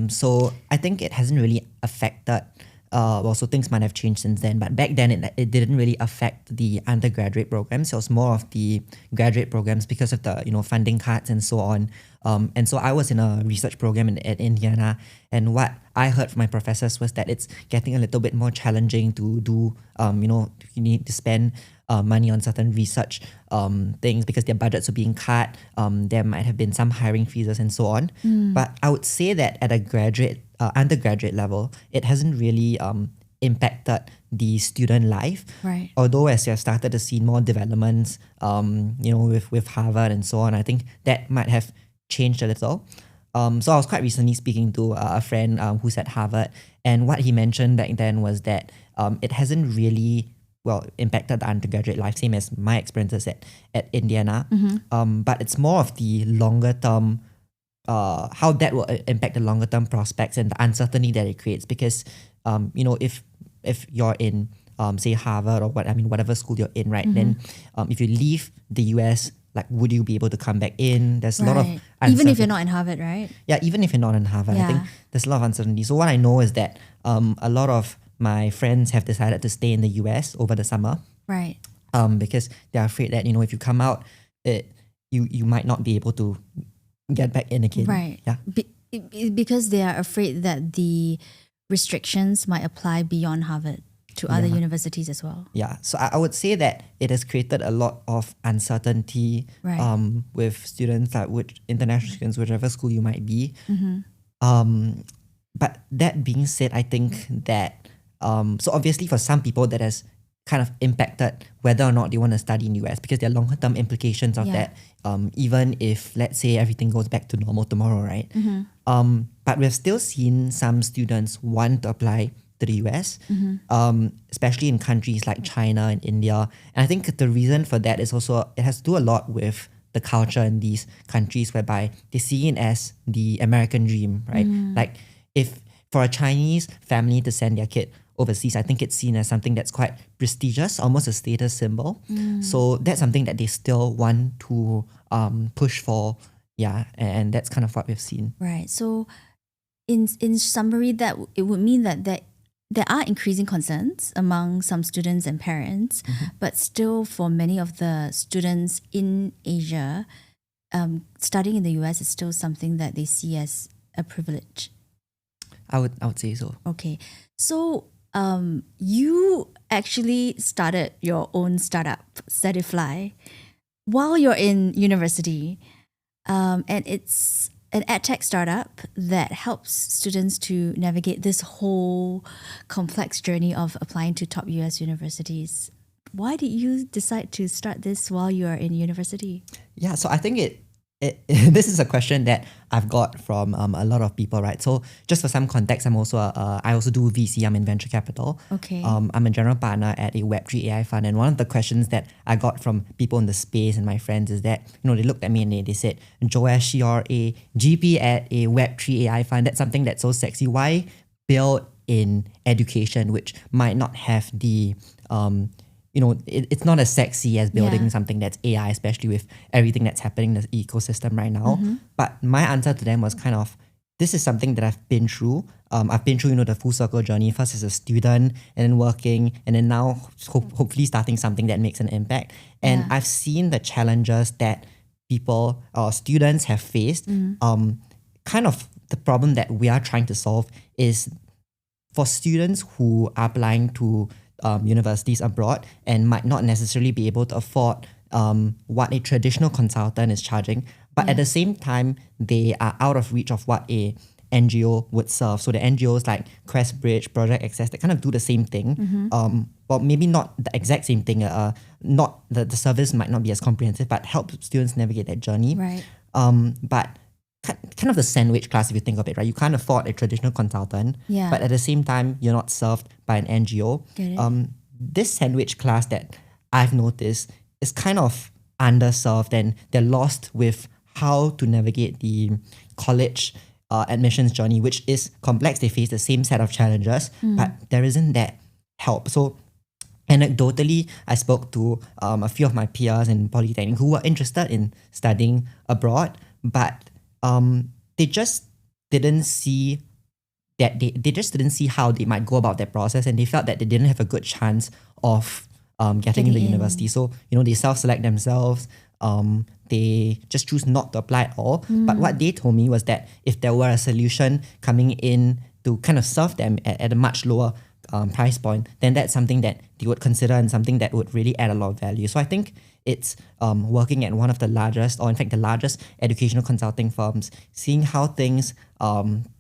So I think it hasn't really affected, so things might have changed since then, but back then it didn't really affect the undergraduate programs. It was more of the graduate programs because of the funding cuts and so on. And so I was in a research program at Indiana, and what I heard from my professors was that it's getting a little bit more challenging to do, you need to spend money on certain research things because their budgets are being cut. There might have been some hiring freezes and so on. But I would say that at a undergraduate level, it hasn't really impacted the student life. Right. Although as you have started to see more developments, with Harvard and so on, I think that might have changed a little. So I was quite recently speaking to a friend who's at Harvard, and what he mentioned back then was that it hasn't really impacted the undergraduate life, same as my experiences at Indiana. But it's more of the longer term, how that will impact the longer term prospects and the uncertainty that it creates. Because if you're in say Harvard or whatever school you're in, right? Then if you leave the US, like, would you be able to come back in? There's a lot of uncertainty. Even if you're not in Harvard, right? Yeah, even if you're not in Harvard, I think there's a lot of uncertainty. So what I know is that a lot of my friends have decided to stay in the US over the summer. Right. Because they're afraid that, if you come out, you might not be able to get back in again. Right. Yeah. Because they are afraid that the restrictions might apply beyond Harvard to other universities as well. Yeah. So I would say that it has created a lot of uncertainty with students, international students, whichever school you might be. But that being said, I think that So obviously for some people that has kind of impacted whether or not they want to study in US, because there are longer term implications of that, even if, let's say, everything goes back to normal tomorrow, right? But we've still seen some students want to apply to the US, especially in countries like China and India. And I think the reason for that is also, it has to do a lot with the culture in these countries, whereby they see it as the American dream, right? Like, if for a Chinese family to send their kid overseas, I think it's seen as something that's quite prestigious, almost a status symbol. So that's something that they still want to push for. Yeah, and that's kind of what we've seen. Right. So in summary, that it would mean that there are increasing concerns among some students and parents, but still for many of the students in Asia, studying in the US is still something that they see as a privilege. I would say so. Okay. So you actually started your own startup, Sedifly, while you're in university. And it's an edtech startup that helps students to navigate this whole complex journey of applying to top US universities. Why did you decide to start this while you are in university? Yeah, so I think this is a question that I've got from a lot of people, right? So just for some context, I also do VC. I'm in venture capital. Okay. I'm a general partner at a Web3 AI fund, and one of the questions that I got from people in the space and my friends is that, they looked at me and they said, Joash, you're a GP at a Web3 AI fund. That's something that's so sexy. Why build in education, which might not have the it's not as sexy as building something that's AI, especially with everything that's happening in the ecosystem right now. But my answer to them was kind of, this is something that I've been through. I've been through, the full circle journey, first as a student and then working, and then now hopefully starting something that makes an impact. And I've seen the challenges that people or students have faced. Kind of the problem that we are trying to solve is for students who are applying to universities abroad and might not necessarily be able to afford what a traditional consultant is charging, but at the same time, they are out of reach of what a NGO would serve. So the NGOs like QuestBridge, Project Access, they kind of do the same thing. Well, maybe not the exact same thing. Not the service might not be as comprehensive, but help students navigate that journey. Right. But kind of the sandwich class, if you think of it, right? You can't afford a traditional consultant, but at the same time, you're not served by an NGO. Get it. This sandwich class that I've noticed is kind of underserved, and they're lost with how to navigate the college admissions journey, which is complex. They face the same set of challenges, but there isn't that help. So anecdotally, I spoke to a few of my peers in Polytechnic who were interested in studying abroad, but they just didn't see that they just didn't see how they might go about that process, and they felt that they didn't have a good chance of getting into university. So they self-select themselves. They just choose not to apply at all. But what they told me was that if there were a solution coming in to kind of serve them at a much lower price point, then that's something that they would consider and something that would really add a lot of value. So I think it's working at one of the largest, or in fact the largest educational consulting firms, seeing how things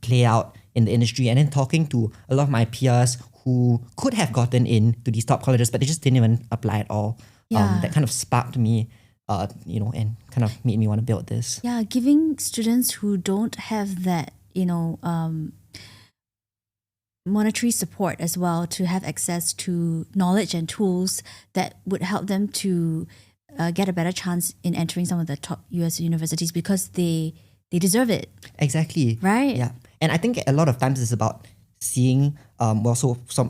play out in the industry, and then talking to a lot of my peers who could have gotten into these top colleges, but they just didn't even apply at all. That kind of sparked me, and kind of made me want to build this. Yeah, giving students who don't have that, monetary support as well, to have access to knowledge and tools that would help them to get a better chance in entering some of the top US universities, because they deserve it. Exactly. Right? Yeah. And I think a lot of times it's about seeing,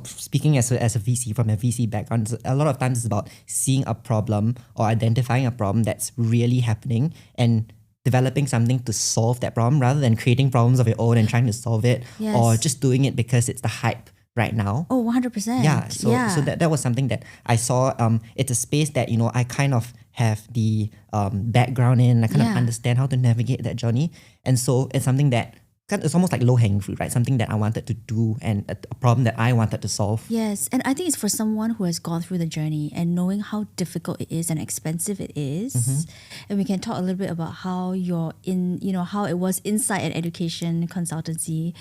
speaking as a VC, from a VC background, a lot of times it's about seeing a problem or identifying a problem that's really happening and developing something to solve that problem, rather than creating problems of your own and trying to solve it, or just doing it because it's the hype right now. Oh, 100%. Yeah. So that was something that I saw. It's a space that, I kind of have the background in. I kind of understand how to navigate that journey. And so it's something that it's almost like low-hanging fruit, right? Something that I wanted to do and a problem that I wanted to solve. Yes, and I think it's for someone who has gone through the journey and knowing how difficult it is and expensive it is. And we can talk a little bit about how how it was inside an education consultancy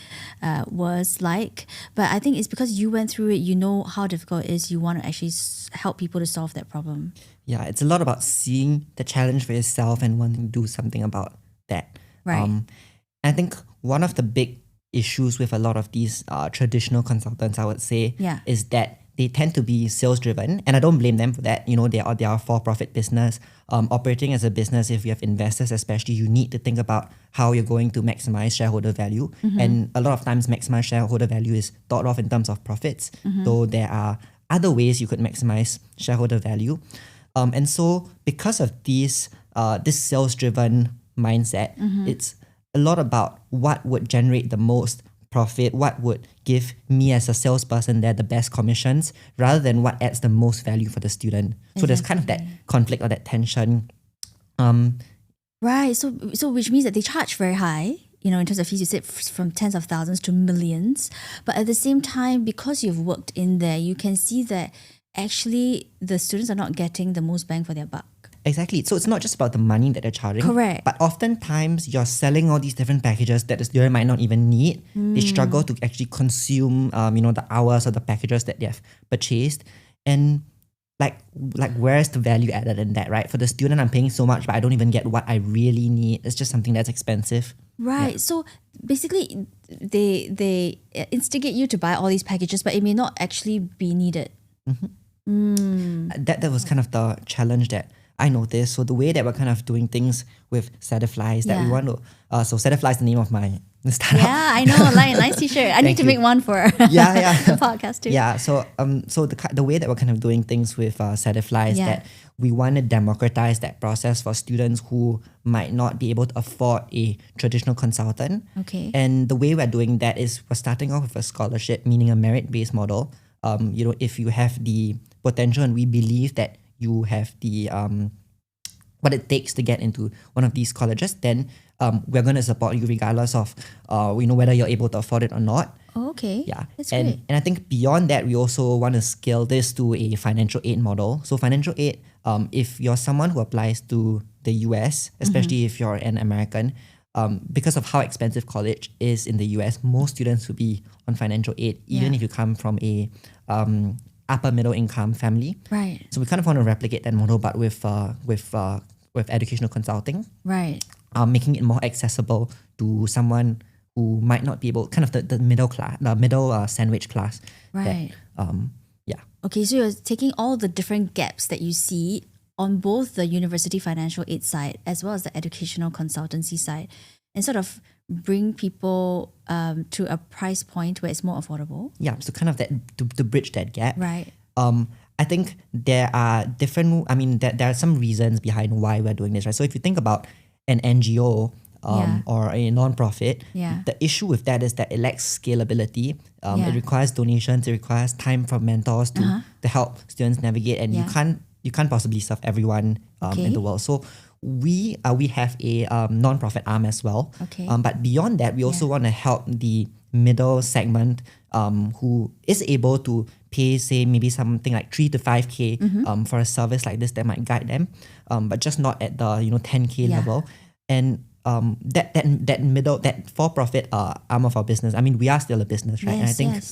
was like. But I think it's because you went through it, you know how difficult it is. You want to actually help people to solve that problem. Yeah, it's a lot about seeing the challenge for yourself and wanting to do something about that. Right. I think one of the big issues with a lot of these traditional consultants, I would say, is that they tend to be sales driven, and I don't blame them for that. They are a for-profit business. Operating as a business, if you have investors especially, you need to think about how you're going to maximize shareholder value. And a lot of times maximize shareholder value is thought of in terms of profits, though there are other ways you could maximize shareholder value. And so because of this sales-driven mindset, it's a lot about what would generate the most profit, what would give me as a salesperson there the best commissions, rather than what adds the most value for the student. So there's kind of that conflict or that tension. Right. So which means that they charge very high, in terms of fees. You said from tens of thousands to millions. But at the same time, because you've worked in there, you can see that actually the students are not getting the most bang for their buck. Exactly. So it's not just about the money that they're charging. Correct. But oftentimes you're selling all these different packages that the student might not even need. They struggle to actually consume, the hours or the packages that they have purchased. And like where's the value added in that, right? For the student, I'm paying so much, but I don't even get what I really need. It's just something that's expensive. Right. Yeah. So basically, they instigate you to buy all these packages, but it may not actually be needed. That was kind of the challenge that I noticed. So the way that we're kind of doing things with Sedifly is that we want to... so Sedifly is the name of my startup. Yeah, I know. Like a nice t-shirt. I need to make one for the podcast too. Yeah, so the way that we're kind of doing things with Sedifly is that we want to democratize that process for students who might not be able to afford a traditional consultant. Okay. And the way we're doing that is we're starting off with a scholarship, meaning a merit-based model. If you have the potential and we believe that you have the what it takes to get into one of these colleges, then we're going to support you regardless of whether you're able to afford it or not. Oh, okay. Yeah. That's great. And I think beyond that, we also want to scale this to a financial aid model. So financial aid, if you're someone who applies to the US, especially if you're an American, because of how expensive college is in the US, most students will be on financial aid, even if you come from a upper middle income family. Right. So we kind of want to replicate that model, but with educational consulting. Right. Making it more accessible to someone who might not be able, kind of the middle class, the middle sandwich class. Right. That, Okay, so you're taking all the different gaps that you see on both the university financial aid side as well as the educational consultancy side, and sort of bring people to a price point where it's more affordable. Yeah, so kind of that to bridge that gap. Right. I think there are there are some reasons behind why we're doing this, right? So if you think about an NGO or a non-profit, the issue with that is that it lacks scalability. It requires donations, it requires time from mentors to help students navigate, and you can't possibly serve everyone in the world. So we have a non-profit arm as well. Okay. But beyond that, we also want to help the middle segment who is able to pay, say, maybe something like 3 to 5K for a service like this that might guide them, but just not at the 10K level. And that for-profit arm of our business, I mean, we are still a business, right? Yes, and I think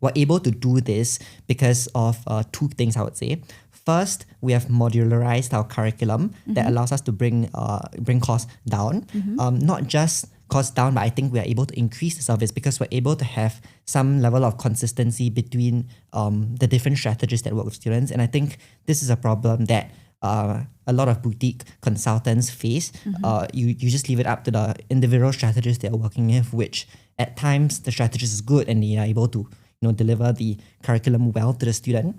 we're able to do this because of two things, I would say. First, we have modularized our curriculum that allows us to bring costs down. Not just costs down, but I think we are able to increase the service because we're able to have some level of consistency between the different strategies that work with students. And I think this is a problem that a lot of boutique consultants face. You just leave it up to the individual strategists they're working with, which at times the strategist is good and they are able to deliver the curriculum well to the student.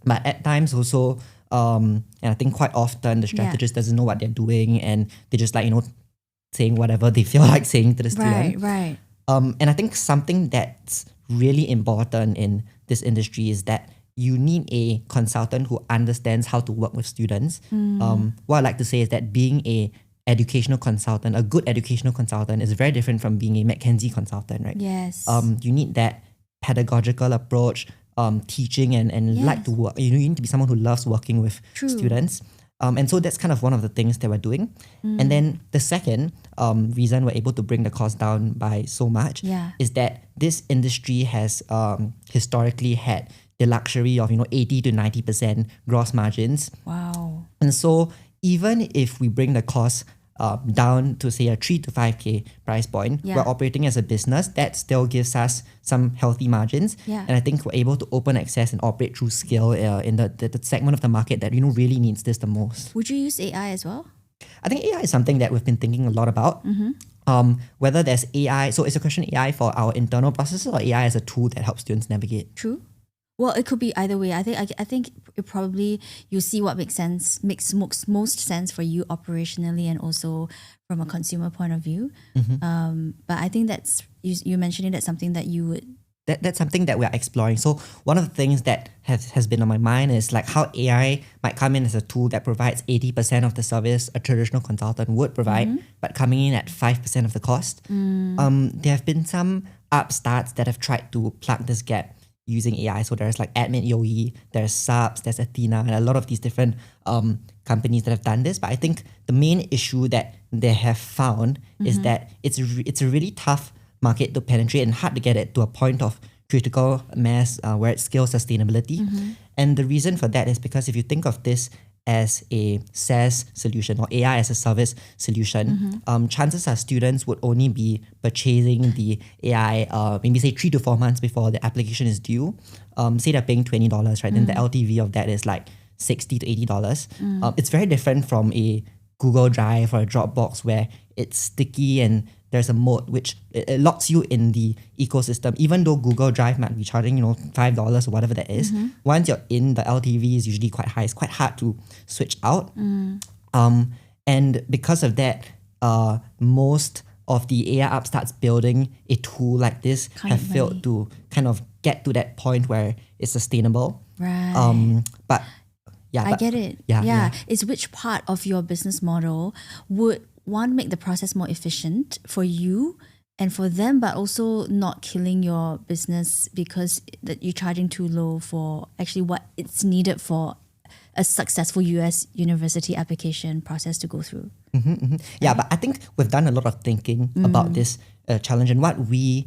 But at times also, and I think quite often the strategist doesn't know what they're doing and they just saying whatever they feel like saying to the student. Right. And I think something that's really important in this industry is that you need a consultant who understands how to work with students. What I like to say is that being a educational consultant, a good educational consultant is very different from being a McKinsey consultant, right? Yes. You need that pedagogical approach, teaching and like to work. You need to be someone who loves working with students. And so that's kind of one of the things that we're doing. And then the second reason we're able to bring the cost down by so much is that this industry has historically had the luxury of 80 to 90% gross margins. Wow. And so even if we bring the cost down to say a 3 to 5K price point, we're operating as a business that still gives us some healthy margins. And I think we're able to open access and operate through scale in the segment of the market that really needs this the most. Would you use AI as well? I think AI is something that we've been thinking a lot about. Whether there's AI, so is the question AI for our internal processes or AI as a tool that helps students navigate? True. Well, it could be either way. I think it probably you see what makes most sense for you operationally and also from a consumer point of view. But I think that's you mentioning that's something that you would. That's something that we're exploring. So one of the things that has been on my mind is like how AI might come in as a tool that provides 80% of the service a traditional consultant would provide, but coming in at 5% of the cost. There have been some upstarts that have tried to plug this gap using AI. So there's like Admin EOE, there's Subs, there's Athena, and a lot of these different companies that have done this. But I think the main issue that they have found is that it's a really tough market to penetrate and hard to get it to a point of critical mass where it scales sustainability. And the reason for that is because if you think of this as a SaaS solution or AI as a service solution, chances are students would only be purchasing the AI maybe say 3 to 4 months before the application is due. Say they're paying $20, right? Then the LTV of that is like $60 to $80. It's very different from a Google Drive or a Dropbox where it's sticky and there's a moat which it locks you in the ecosystem. Even though Google Drive might be charging $5 or whatever that is, once you're in, the LTV is usually quite high. It's quite hard to switch out. And because of that, most of the AI upstarts building a tool like this have failed to kind of get to that point where it's sustainable. Right. But yeah, I get it. Yeah. It's which part of your business model would one make the process more efficient for you and for them, but also not killing your business because that you're charging too low for actually what it's needed for a successful US university application process to go through. Yeah, but I think we've done a lot of thinking about this challenge, and what we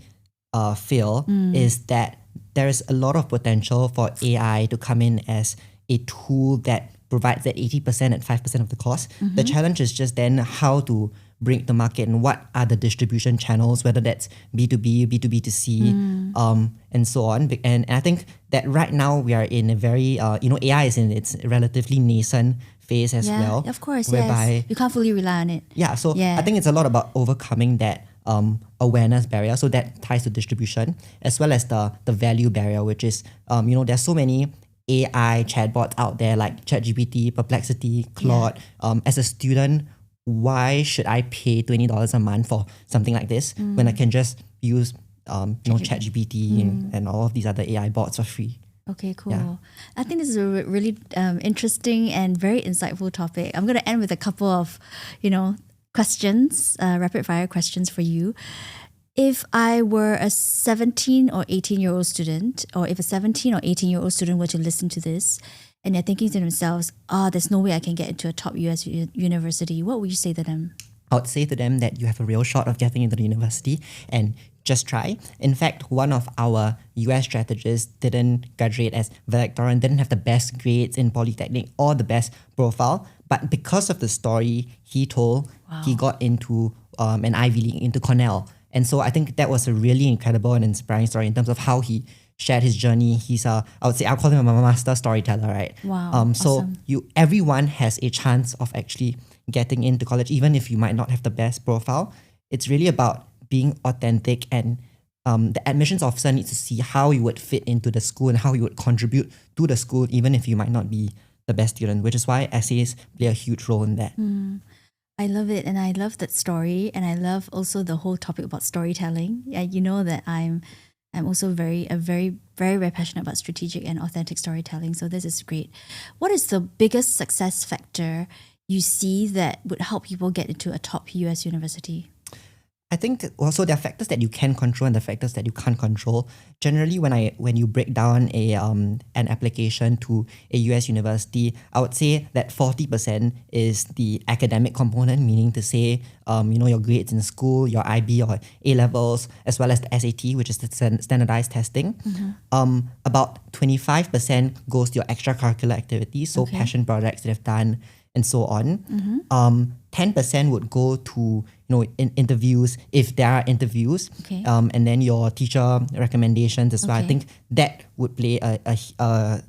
feel is that there's a lot of potential for AI to come in as a tool that provides that 80% at 5% of the cost. The challenge is just then how to bring it to market and what are the distribution channels, whether that's B2B, B2B2C, and so on. And I think that right now we are in a very, AI is in its relatively nascent phase as well. Of course, whereby, yes. You can't fully rely on it. Yeah, so I think it's a lot about overcoming that awareness barrier. So that ties to distribution as well as the value barrier, which is, there's so many AI chatbots out there like ChatGPT, Perplexity, Claude. As a student, why should I pay $20 a month for something like this when I can just use ChatGPT and all of these other AI bots for free? Okay, cool. Yeah. I think this is a really interesting and very insightful topic. I'm going to end with a couple of, questions, rapid fire questions for you. If I were a 17 or 18-year-old student, or if a 17 or 18-year-old student were to listen to this and they're thinking to themselves, there's no way I can get into a top US university, what would you say to them? I would say to them that you have a real shot of getting into the university and just try. In fact, one of our US strategists didn't graduate as valedictorian, didn't have the best grades in Polytechnic or the best profile, but because of the story he told, he got into an Ivy League, into Cornell. And so I think that was a really incredible and inspiring story in terms of how he shared his journey. He's I'll call him a master storyteller, right? Wow. So awesome. Everyone has a chance of actually getting into college, even if you might not have the best profile. It's really about being authentic, and the admissions officer needs to see how you would fit into the school and how you would contribute to the school, even if you might not be the best student, which is why essays play a huge role in that. I love it, and I love that story, and I love also the whole topic about storytelling. Yeah, you know that I'm also very, very passionate about strategic and authentic storytelling. So this is great. What is the biggest success factor you see that would help people get into a top US university? I think also there are factors that you can control and the factors that you can't control. Generally, when you break down an application to a US university, I would say that 40% is the academic component, meaning to say, your grades in school, your IB or A levels, as well as the SAT, which is the standardized testing. About 25% goes to your extracurricular activities, so passion projects that you've done, and so on. 10% would go to interviews, if there are interviews, and then your teacher recommendations as well. I think that would play a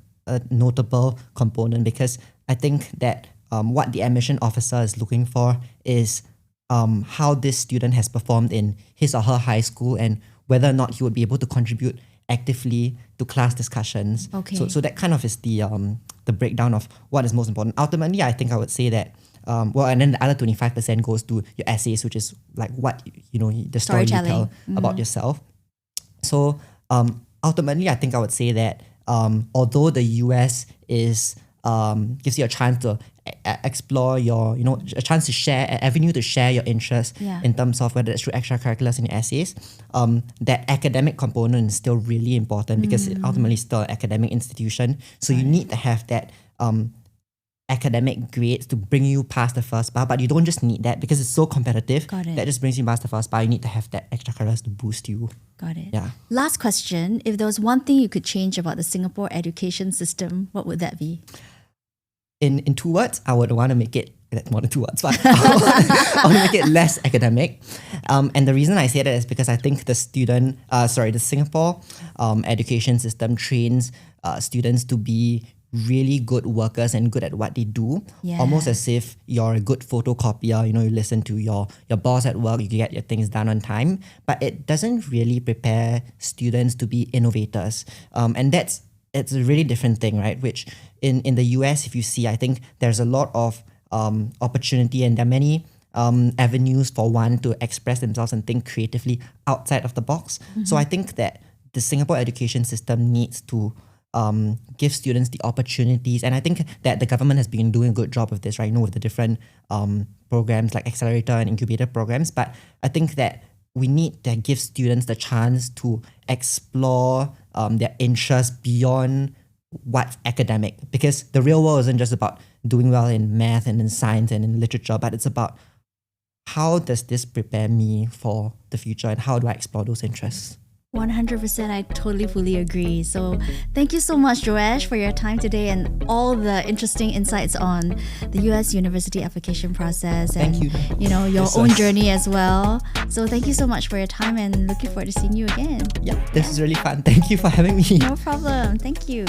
notable component, because I think that what the admission officer is looking for is how this student has performed in his or her high school and whether or not he would be able to contribute actively to class discussions. So that kind of is the breakdown of what is most important. Ultimately, I think I would say that and then the other 25% goes to your essays, which is like what the story you tell about yourself. So ultimately, I think I would say that although the US gives you a chance to explore a chance to share, an avenue to share your interests in terms of whether it's through extracurriculars and your essays, that academic component is still really important because it ultimately is still an academic institution. So you need to have that academic grades to bring you past the first bar, but you don't just need that because it's so competitive. That just brings you past the first bar. You need to have that extracurriculars to boost you. Got it. Yeah. Last question. If there was one thing you could change about the Singapore education system, what would that be? In 2 words, I would want to make it, that's more than 2 words, but I want to make it less academic. And the reason I say that is because I think the Singapore education system trains students to be really good workers and good at what they do. Almost as if you're a good photocopier, you listen to your boss at work, you get your things done on time, but it doesn't really prepare students to be innovators. And it's a really different thing, right? Which in the US, if you see, I think there's a lot of opportunity and there are many avenues for one to express themselves and think creatively outside of the box. So I think that the Singapore education system needs to give students the opportunities, and I think that the government has been doing a good job of this, right? With the different programs like accelerator and incubator programs. But I think that we need to give students the chance to explore their interests beyond what's academic, because the real world isn't just about doing well in math and in science and in literature, but it's about how does this prepare me for the future and how do I explore those interests? 100%, I totally fully agree. So thank you so much, Joash, for your time today and all the interesting insights on the US university application process and your own journey as well. So thank you so much for your time and looking forward to seeing you again. Yeah, this is really fun. Thank you for having me. No problem. Thank you.